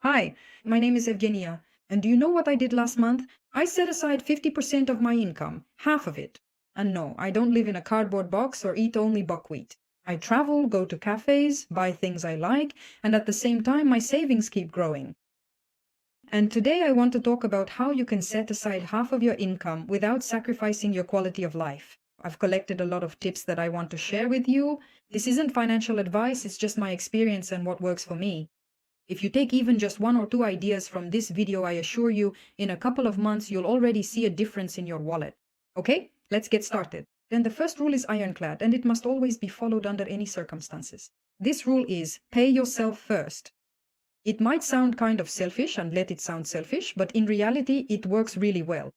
Hi, my name is Evgenia, and do you know what I did last month? I set aside 50% of my income, half of it. And no, I don't live in a cardboard box or eat only buckwheat. I travel, go to cafes, buy things I like, and at the same time, my savings keep growing. And today I want to talk about how you can set aside half of your income without sacrificing your quality of life. I've collected a lot of tips that I want to share with you. This isn't financial advice, it's just my experience and what works for me. If you take even just one or two ideas from this video, I assure you, in a couple of months, you'll already see a difference in your wallet. Okay, let's get started. Then the first rule is ironclad, and it must always be followed under any circumstances. This rule is pay yourself first. It might sound kind of selfish, and let it sound selfish, but in reality, it works really well.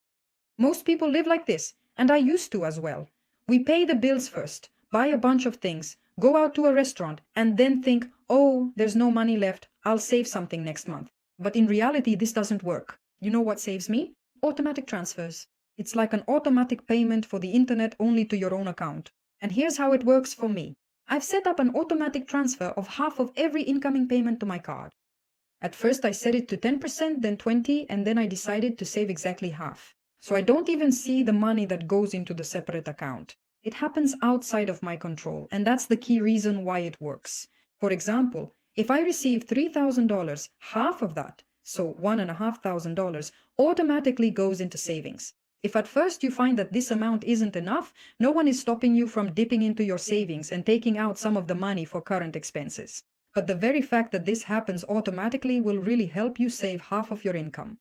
Most people live like this, and I used to as well. We pay the bills first, buy a bunch of things, go out to a restaurant, and then think, oh, there's no money left, I'll save something next month. But in reality, this doesn't work. You know what saves me? Automatic transfers. It's like an automatic payment for the internet only to your own account. And here's how it works for me. I've set up an automatic transfer of half of every incoming payment to my card. At first I set it to 10%, then 20%, and then I decided to save exactly half. So I don't even see the money that goes into the separate account. It happens outside of my control, and that's the key reason why it works. For example, if I receive $3,000, half of that, so $1,500, automatically goes into savings. If at first you find that this amount isn't enough, no one is stopping you from dipping into your savings and taking out some of the money for current expenses. But the very fact that this happens automatically will really help you save half of your income.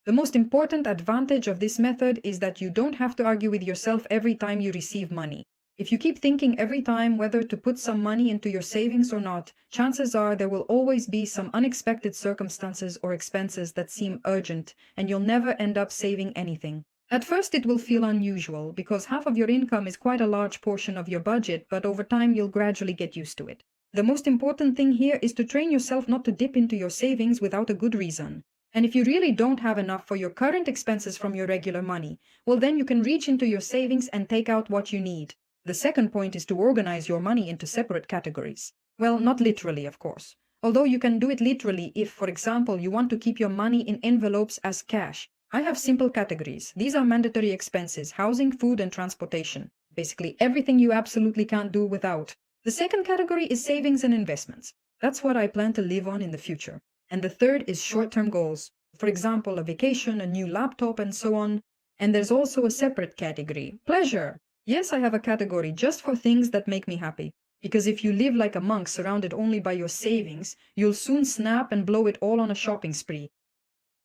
The most important advantage of this method is that you don't have to argue with yourself every time you receive money. If you keep thinking every time whether to put some money into your savings or not, chances are there will always be some unexpected circumstances or expenses that seem urgent, and you'll never end up saving anything. At first it will feel unusual because half of your income is quite a large portion of your budget, but over time you'll gradually get used to it. The most important thing here is to train yourself not to dip into your savings without a good reason. And if you really don't have enough for your current expenses from your regular money, well then you can reach into your savings and take out what you need. The second point is to organize your money into separate categories. Well, not literally, of course. Although you can do it literally if, for example, you want to keep your money in envelopes as cash. I have simple categories. These are mandatory expenses: housing, food, and transportation. Basically everything you absolutely can't do without. The second category is savings and investments. That's what I plan to live on in the future. And the third is short-term goals. For example, a vacation, a new laptop, and so on. And there's also a separate category, pleasure. Yes, I have a category just for things that make me happy. Because if you live like a monk surrounded only by your savings, you'll soon snap and blow it all on a shopping spree.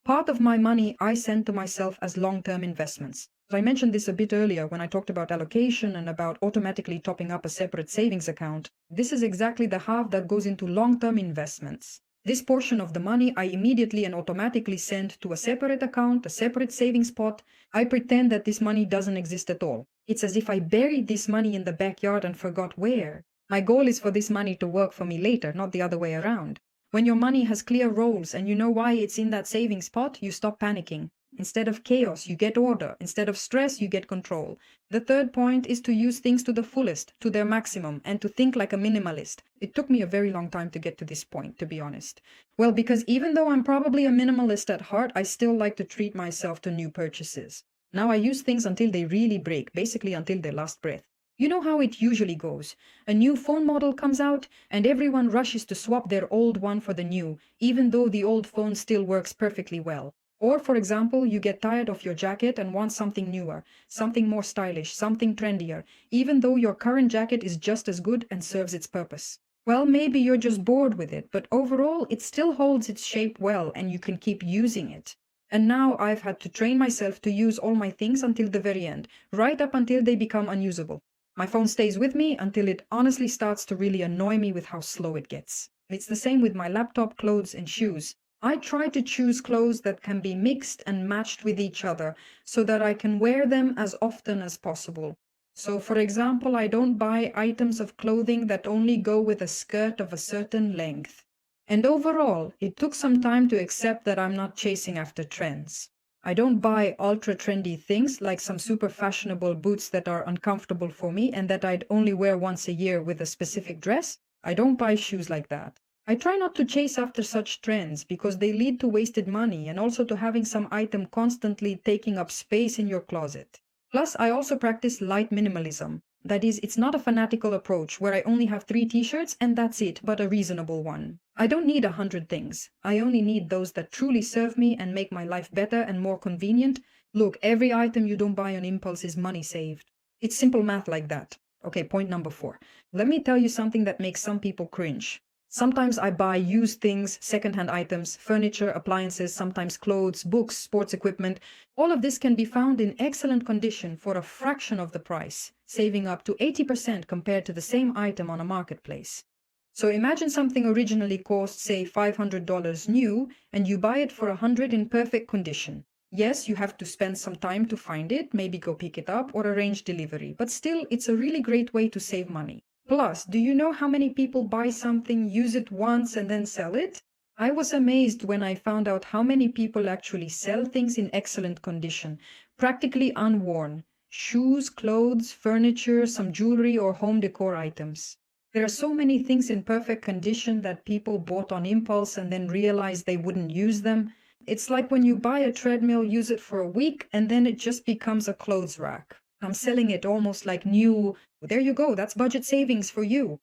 Part of my money I send to myself as long-term investments. I mentioned this a bit earlier when I talked about allocation and about automatically topping up a separate savings account. This is exactly the half that goes into long-term investments. This portion of the money I immediately and automatically send to a separate account, a separate savings pot. I pretend that this money doesn't exist at all. It's as if I buried this money in the backyard and forgot where. My goal is for this money to work for me later, not the other way around. When your money has clear roles and you know why it's in that savings pot, you stop panicking. Instead of chaos, you get order. Instead of stress, you get control. The third point is to use things to the fullest, to their maximum, and to think like a minimalist. It took me a very long time to get to this point, to be honest. Well, because even though I'm probably a minimalist at heart, I still like to treat myself to new purchases. Now I use things until they really break, basically until their last breath. You know how it usually goes. A new phone model comes out, and everyone rushes to swap their old one for the new, even though the old phone still works perfectly well. Or, for example, you get tired of your jacket and want something newer, something more stylish, something trendier, even though your current jacket is just as good and serves its purpose. Well, maybe you're just bored with it, but overall it still holds its shape well and you can keep using it. And now I've had to train myself to use all my things until the very end, right up until they become unusable. My phone stays with me until it honestly starts to really annoy me with how slow it gets. It's the same with my laptop, clothes, and shoes. I try to choose clothes that can be mixed and matched with each other so that I can wear them as often as possible. So, for example, I don't buy items of clothing that only go with a skirt of a certain length. And overall, it took some time to accept that I'm not chasing after trends. I don't buy ultra-trendy things like some super fashionable boots that are uncomfortable for me and that I'd only wear once a year with a specific dress. I don't buy shoes like that. I try not to chase after such trends because they lead to wasted money and also to having some item constantly taking up space in your closet. Plus, I also practice light minimalism. That is, it's not a fanatical approach where I only have 3 t-shirts and that's it, but a reasonable one. I don't need 100 things. I only need those that truly serve me and make my life better and more convenient. Look, every item you don't buy on impulse is money saved. It's simple math like that. Okay, point number 4. Let me tell you something that makes some people cringe. Sometimes I buy used things, secondhand items, furniture, appliances, sometimes clothes, books, sports equipment. All of this can be found in excellent condition for a fraction of the price, saving up to 80% compared to the same item on a marketplace. So imagine something originally cost, say, $500 new, and you buy it for $100 in perfect condition. Yes, you have to spend some time to find it, maybe go pick it up or arrange delivery, but still, it's a really great way to save money. Plus, do you know how many people buy something, use it once, and then sell it? I was amazed when I found out how many people actually sell things in excellent condition, practically unworn. Shoes, clothes, furniture, some jewelry or home decor items. There are so many things in perfect condition that people bought on impulse and then realized they wouldn't use them. It's like when you buy a treadmill, use it for a week, and then it just becomes a clothes rack. I'm selling it almost like new. There you go, that's budget savings for you.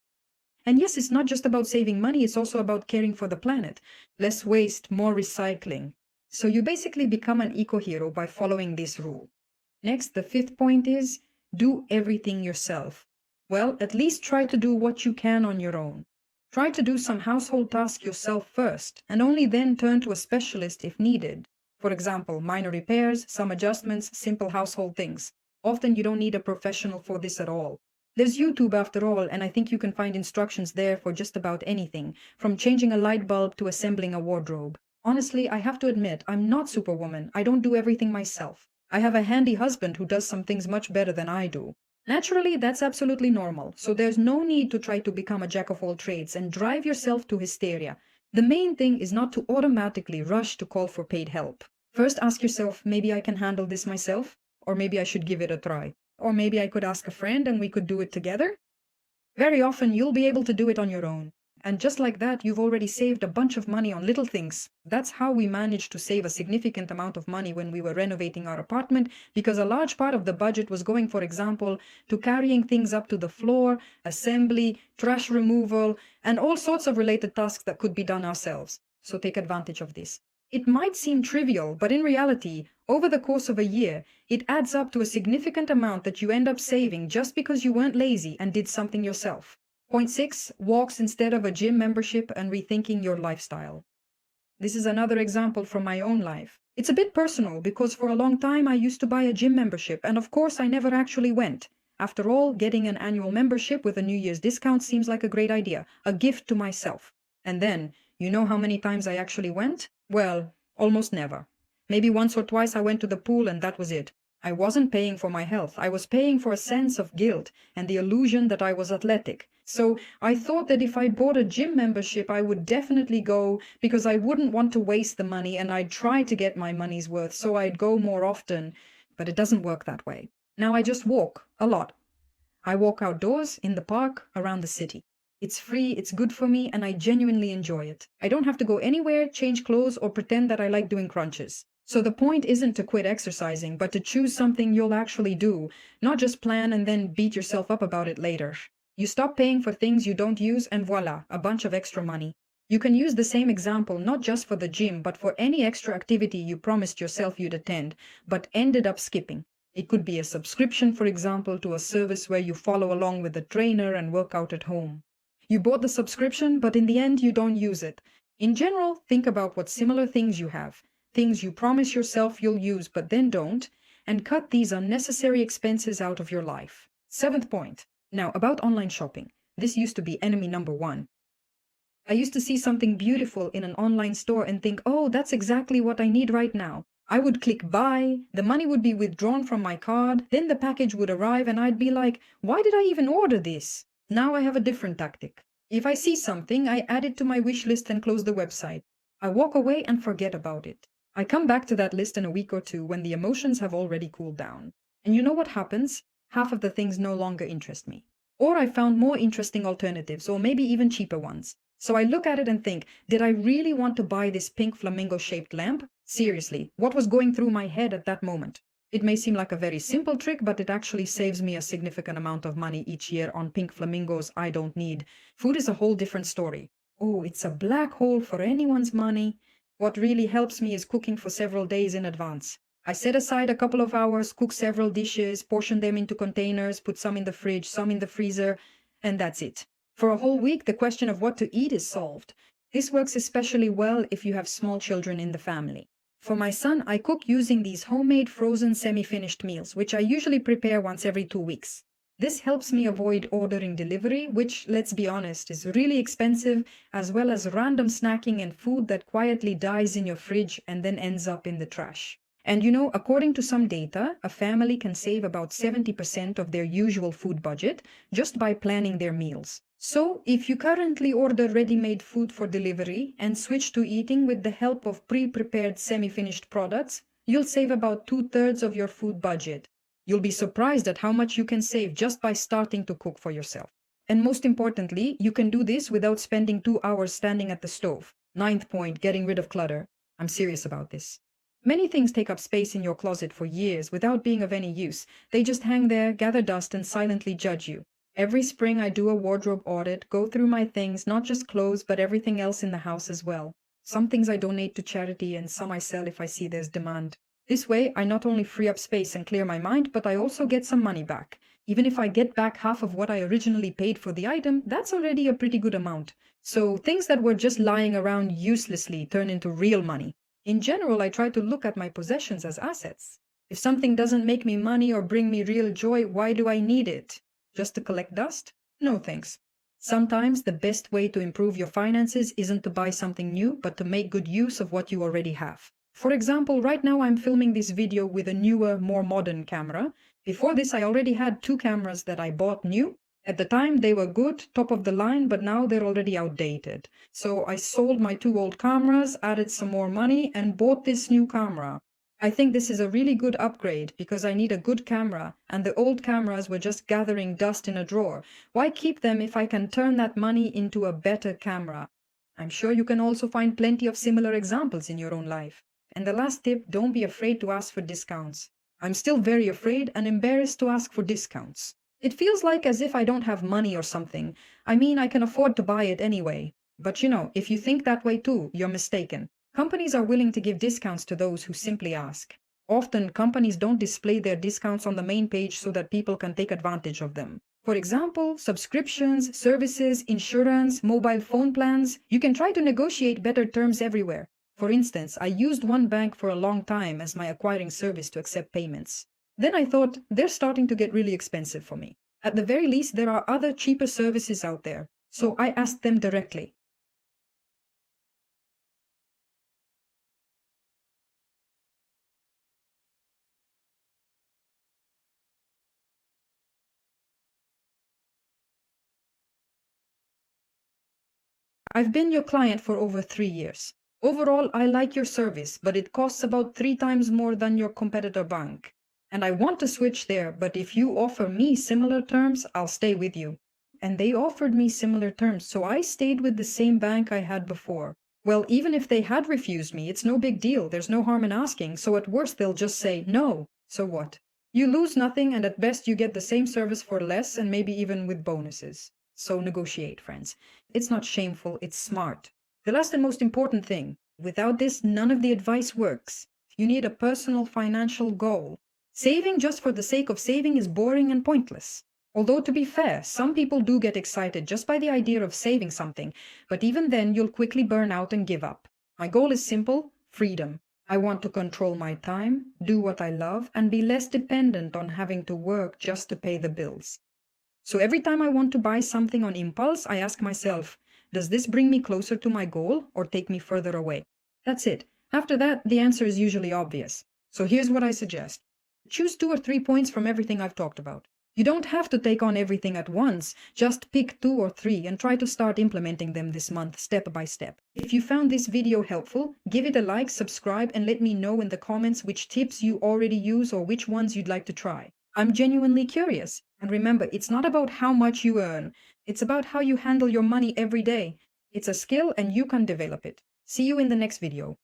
And yes, it's not just about saving money, it's also about caring for the planet. Less waste, more recycling. So you basically become an eco-hero by following this rule. Next, the 5th point is, do everything yourself. Well, at least try to do what you can on your own. Try to do some household tasks yourself first, and only then turn to a specialist if needed. For example, minor repairs, some adjustments, simple household things. Often you don't need a professional for this at all. There's YouTube after all, and I think you can find instructions there for just about anything, from changing a light bulb to assembling a wardrobe. Honestly, I have to admit, I'm not Superwoman. I don't do everything myself. I have a handy husband who does some things much better than I do. Naturally, that's absolutely normal, so there's no need to try to become a jack of all trades and drive yourself to hysteria. The main thing is not to automatically rush to call for paid help. First ask yourself, maybe I can handle this myself, or maybe I should give it a try. Or maybe I could ask a friend and we could do it together. Very often you'll be able to do it on your own. And just like that, you've already saved a bunch of money on little things. That's how we managed to save a significant amount of money when we were renovating our apartment, because a large part of the budget was going, for example, to carrying things up to the floor, assembly, trash removal, and all sorts of related tasks that could be done ourselves. So take advantage of this. It might seem trivial, but in reality, over the course of a year, it adds up to a significant amount that you end up saving just because you weren't lazy and did something yourself. Point 6, walks instead of a gym membership and rethinking your lifestyle. This is another example from my own life. It's a bit personal because for a long time I used to buy a gym membership and of course I never actually went. After all, getting an annual membership with a New Year's discount seems like a great idea, a gift to myself. And then, you know how many times I actually went? Well, almost never. Maybe once or twice I went to the pool and that was it. I wasn't paying for my health. I was paying for a sense of guilt and the illusion that I was athletic. So I thought that if I bought a gym membership, I would definitely go because I wouldn't want to waste the money and I'd try to get my money's worth, so I'd go more often. But it doesn't work that way. Now I just walk a lot. I walk outdoors, in the park, around the city. It's free, it's good for me, and I genuinely enjoy it. I don't have to go anywhere, change clothes, or pretend that I like doing crunches. So the point isn't to quit exercising, but to choose something you'll actually do, not just plan and then beat yourself up about it later. You stop paying for things you don't use and voila, a bunch of extra money. You can use the same example not just for the gym, but for any extra activity you promised yourself you'd attend, but ended up skipping. It could be a subscription, for example, to a service where you follow along with a trainer and work out at home. You bought the subscription, but in the end you don't use it. In general, think about what similar things you have. Things you promise yourself you'll use but then don't, and cut these unnecessary expenses out of your life. 7th point. Now, about online shopping. This used to be enemy number 1. I used to see something beautiful in an online store and think, oh, that's exactly what I need right now. I would click buy, the money would be withdrawn from my card, then the package would arrive and I'd be like, why did I even order this? Now I have a different tactic. If I see something, I add it to my wish list and close the website. I walk away and forget about it. I come back to that list in a week or two when the emotions have already cooled down. And you know what happens? Half of the things no longer interest me. Or I found more interesting alternatives, or maybe even cheaper ones. So I look at it and think, did I really want to buy this pink flamingo-shaped lamp? Seriously, what was going through my head at that moment? It may seem like a very simple trick, but it actually saves me a significant amount of money each year on pink flamingos I don't need. Food is a whole different story. Oh, it's a black hole for anyone's money. What really helps me is cooking for several days in advance. I set aside a couple of hours, cook several dishes, portion them into containers, put some in the fridge, some in the freezer, and that's it. For a whole week, the question of what to eat is solved. This works especially well if you have small children in the family. For my son, I cook using these homemade frozen semi-finished meals, which I usually prepare once every 2 weeks. This helps me avoid ordering delivery, which, let's be honest, is really expensive, as well as random snacking and food that quietly dies in your fridge and then ends up in the trash. And according to some data, a family can save about 70% of their usual food budget just by planning their meals. So, if you currently order ready-made food for delivery and switch to eating with the help of pre-prepared semi-finished products, you'll save about 2/3 of your food budget. You'll be surprised at how much you can save just by starting to cook for yourself. And most importantly, you can do this without spending 2 hours standing at the stove. Ninth point, getting rid of clutter. I'm serious about this. Many things take up space in your closet for years without being of any use. They just hang there, gather dust, and silently judge you. Every spring I do a wardrobe audit, go through my things, not just clothes, but everything else in the house as well. Some things I donate to charity and some I sell if I see there's demand. This way, I not only free up space and clear my mind, but I also get some money back. Even if I get back half of what I originally paid for the item, that's already a pretty good amount. So things that were just lying around uselessly turn into real money. In general, I try to look at my possessions as assets. If something doesn't make me money or bring me real joy, why do I need it? Just to collect dust? No thanks. Sometimes the best way to improve your finances isn't to buy something new, but to make good use of what you already have. For example, right now I'm filming this video with a newer, more modern camera. Before this, I already had 2 cameras that I bought new. At the time, they were good, top of the line, but now they're already outdated. So I sold my 2 old cameras, added some more money, and bought this new camera. I think this is a really good upgrade because I need a good camera, and the old cameras were just gathering dust in a drawer. Why keep them if I can turn that money into a better camera? I'm sure you can also find plenty of similar examples in your own life. And the last tip, don't be afraid to ask for discounts. I'm still very afraid and embarrassed to ask for discounts. It feels like as if I don't have money or something. I mean, I can afford to buy it anyway. But if you think that way too, you're mistaken. Companies are willing to give discounts to those who simply ask. Often, companies don't display their discounts on the main page so that people can take advantage of them. For example, subscriptions, services, insurance, mobile phone plans. You can try to negotiate better terms everywhere. For instance, I used one bank for a long time as my acquiring service to accept payments. Then I thought, they're starting to get really expensive for me. At the very least, there are other cheaper services out there. So I asked them directly. I've been your client for over 3 years. Overall, I like your service, but it costs about 3 times more than your competitor bank. And I want to switch there, but if you offer me similar terms, I'll stay with you. And they offered me similar terms, so I stayed with the same bank I had before. Well, even if they had refused me, it's no big deal. There's no harm in asking, so at worst they'll just say no. So what? You lose nothing, and at best you get the same service for less and maybe even with bonuses. So negotiate, friends. It's not shameful, it's smart. The last and most important thing, without this, none of the advice works. You need a personal financial goal. Saving just for the sake of saving is boring and pointless. Although, to be fair, some people do get excited just by the idea of saving something, but even then you'll quickly burn out and give up. My goal is simple: freedom. I want to control my time, do what I love, and be less dependent on having to work just to pay the bills. So every time I want to buy something on impulse, I ask myself, does this bring me closer to my goal or take me further away? That's it. After that, the answer is usually obvious. So here's what I suggest. Choose 2 or 3 points from everything I've talked about. You don't have to take on everything at once. Just pick 2 or 3 and try to start implementing them this month, step by step. If you found this video helpful, give it a like, subscribe, and let me know in the comments which tips you already use or which ones you'd like to try. I'm genuinely curious. And remember, it's not about how much you earn. It's about how you handle your money every day. It's a skill and you can develop it. See you in the next video.